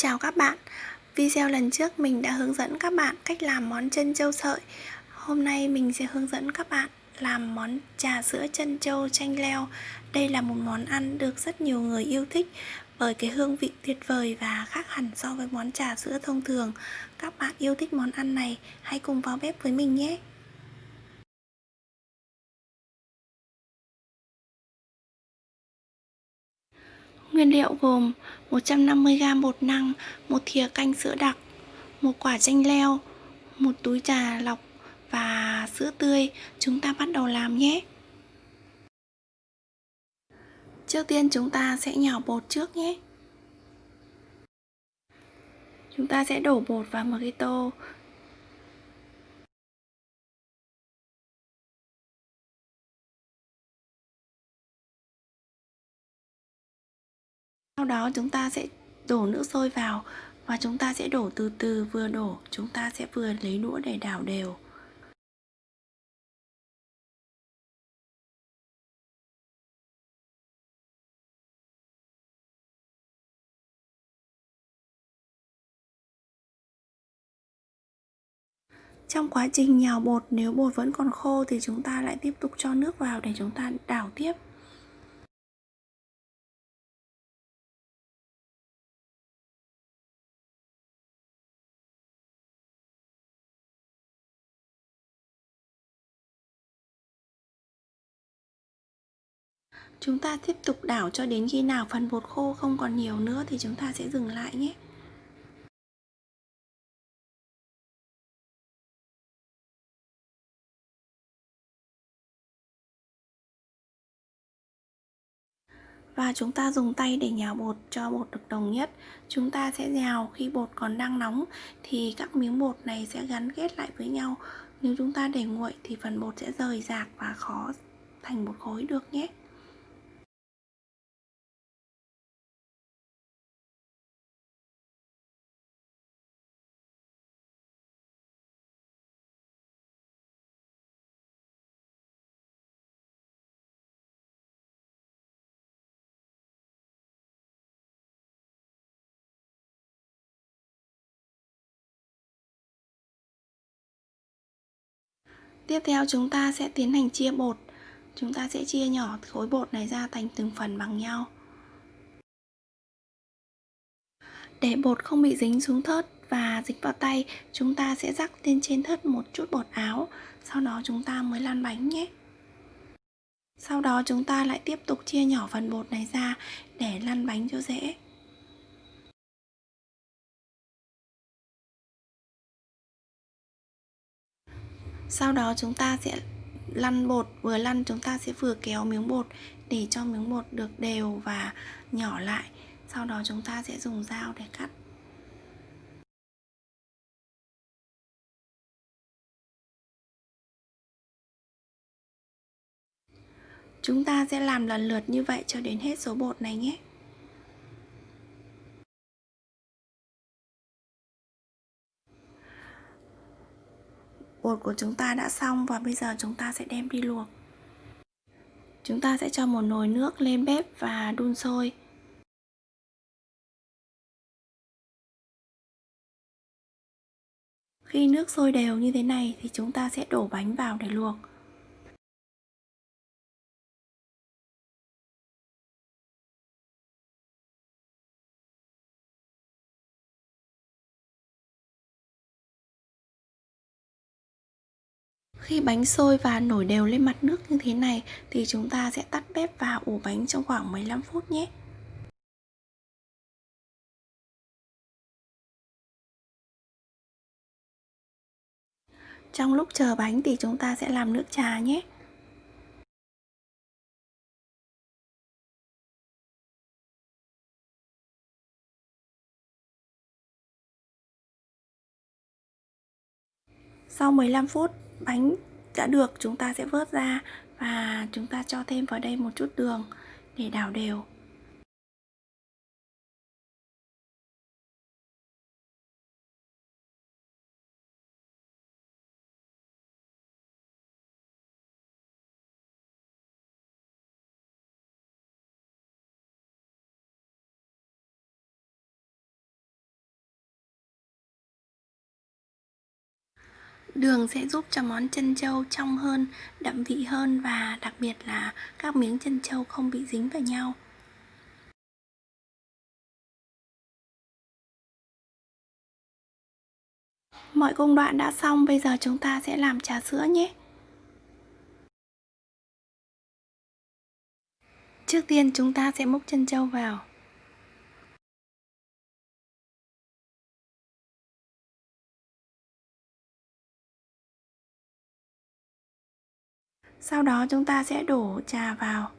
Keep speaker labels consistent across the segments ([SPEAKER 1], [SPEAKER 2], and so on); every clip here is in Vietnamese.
[SPEAKER 1] Chào các bạn. Video lần trước mình đã hướng dẫn các bạn cách làm món trân châu sợi. Hôm nay mình sẽ hướng dẫn các bạn làm món trà sữa trân châu chanh leo. Đây là một món ăn được rất nhiều người yêu thích bởi cái hương vị tuyệt vời và khác hẳn so với món trà sữa thông thường. Các bạn yêu thích món ăn này, hãy cùng vào bếp với mình nhé. Nguyên liệu gồm 150g bột năng, một thìa canh sữa đặc, một quả chanh leo, một túi trà lọc và sữa tươi. Chúng ta bắt đầu làm nhé. Trước tiên chúng ta sẽ nhào bột trước nhé. Chúng ta sẽ đổ bột vào một cái tô. Sau đó chúng ta sẽ đổ nước sôi vào và chúng ta sẽ đổ từ từ, vừa đổ chúng ta sẽ vừa lấy đũa để đảo đều. Trong quá trình nhào bột, nếu bột vẫn còn khô thì chúng ta lại tiếp tục cho nước vào để chúng ta đảo tiếp. Chúng ta tiếp tục đảo cho đến khi nào phần bột khô không còn nhiều nữa thì chúng ta sẽ dừng lại nhé. Và chúng ta dùng tay để nhào bột cho bột được đồng nhất. Chúng ta sẽ nhào khi bột còn đang nóng thì các miếng bột này sẽ gắn kết lại với nhau. Nếu chúng ta để nguội thì phần bột sẽ rời rạc và khó thành một khối được nhé. Tiếp theo chúng ta sẽ tiến hành chia bột. Chúng ta sẽ chia nhỏ khối bột này ra thành từng phần bằng nhau. Để bột không bị dính xuống thớt và dính vào tay, chúng ta sẽ rắc lên trên thớt một chút bột áo. Sau đó chúng ta mới lăn bánh nhé. Sau đó chúng ta lại tiếp tục chia nhỏ phần bột này ra để lăn bánh cho dễ. Sau đó chúng ta sẽ lăn bột, vừa lăn chúng ta sẽ vừa kéo miếng bột để cho miếng bột được đều và nhỏ lại. Sau đó chúng ta sẽ dùng dao để cắt. Chúng ta sẽ làm lần lượt như vậy cho đến hết số bột này nhé. Bột của chúng ta đã xong và bây giờ chúng ta sẽ đem đi luộc. Chúng ta sẽ cho một nồi nước lên bếp và đun sôi. Khi nước sôi đều như thế này thì chúng ta sẽ đổ bánh vào để luộc. Khi bánh sôi và nổi đều lên mặt nước như thế này thì chúng ta sẽ tắt bếp và ủ bánh trong khoảng 15 phút nhé. Trong lúc chờ bánh thì chúng ta sẽ làm nước trà nhé. Sau 15 phút bánh đã được, chúng ta sẽ vớt ra và chúng ta cho thêm vào đây một chút đường để đảo đều. Đường sẽ giúp cho món trân châu trong hơn, đậm vị hơn và đặc biệt là các miếng trân châu không bị dính vào nhau. Mọi công đoạn đã xong, bây giờ chúng ta sẽ làm trà sữa nhé. Trước tiên chúng ta sẽ múc trân châu vào. Sau đó chúng ta sẽ đổ trà vào.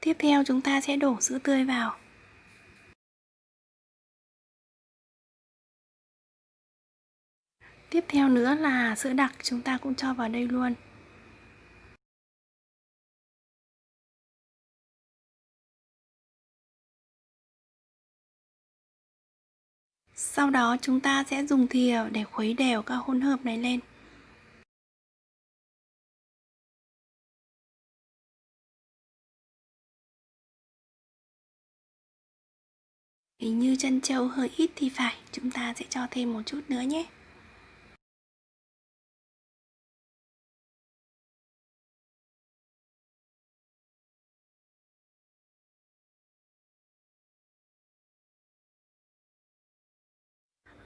[SPEAKER 1] Tiếp theo chúng ta sẽ đổ sữa tươi vào. Tiếp theo nữa là sữa đặc, chúng ta cũng cho vào đây luôn. Sau đó chúng ta sẽ dùng thìa để khuấy đều các hỗn hợp này lên. Hình như trân châu hơi ít thì phải, chúng ta sẽ cho thêm một chút nữa nhé.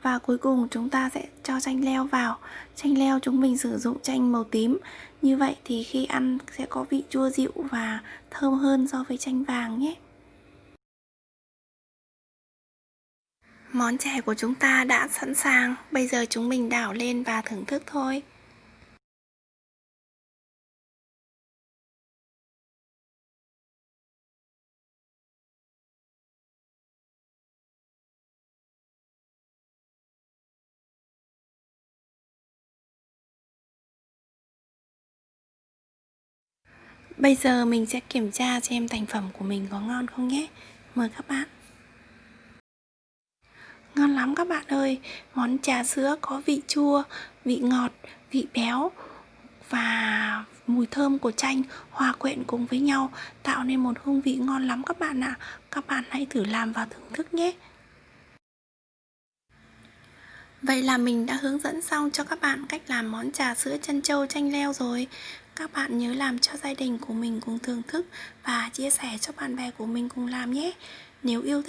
[SPEAKER 1] Và cuối cùng chúng ta sẽ cho chanh leo vào. Chanh leo chúng mình sử dụng chanh màu tím. Như vậy thì khi ăn sẽ có vị chua dịu và thơm hơn so với chanh vàng nhé. Món chè của chúng ta đã sẵn sàng. Bây giờ chúng mình đảo lên và thưởng thức thôi. Bây giờ mình sẽ kiểm tra xem thành phẩm của mình có ngon không nhé. Mời các bạn. Ngon lắm các bạn ơi. Món trà sữa có vị chua, vị ngọt, vị béo và mùi thơm của chanh hòa quyện cùng với nhau tạo nên một hương vị ngon lắm các bạn ạ. Các bạn hãy thử làm và thưởng thức nhé. Vậy là mình đã hướng dẫn xong cho các bạn cách làm món trà sữa trân châu chanh leo rồi. Các bạn nhớ làm cho gia đình của mình cùng thưởng thức và chia sẻ cho bạn bè của mình cùng làm nhé. Nếu yêu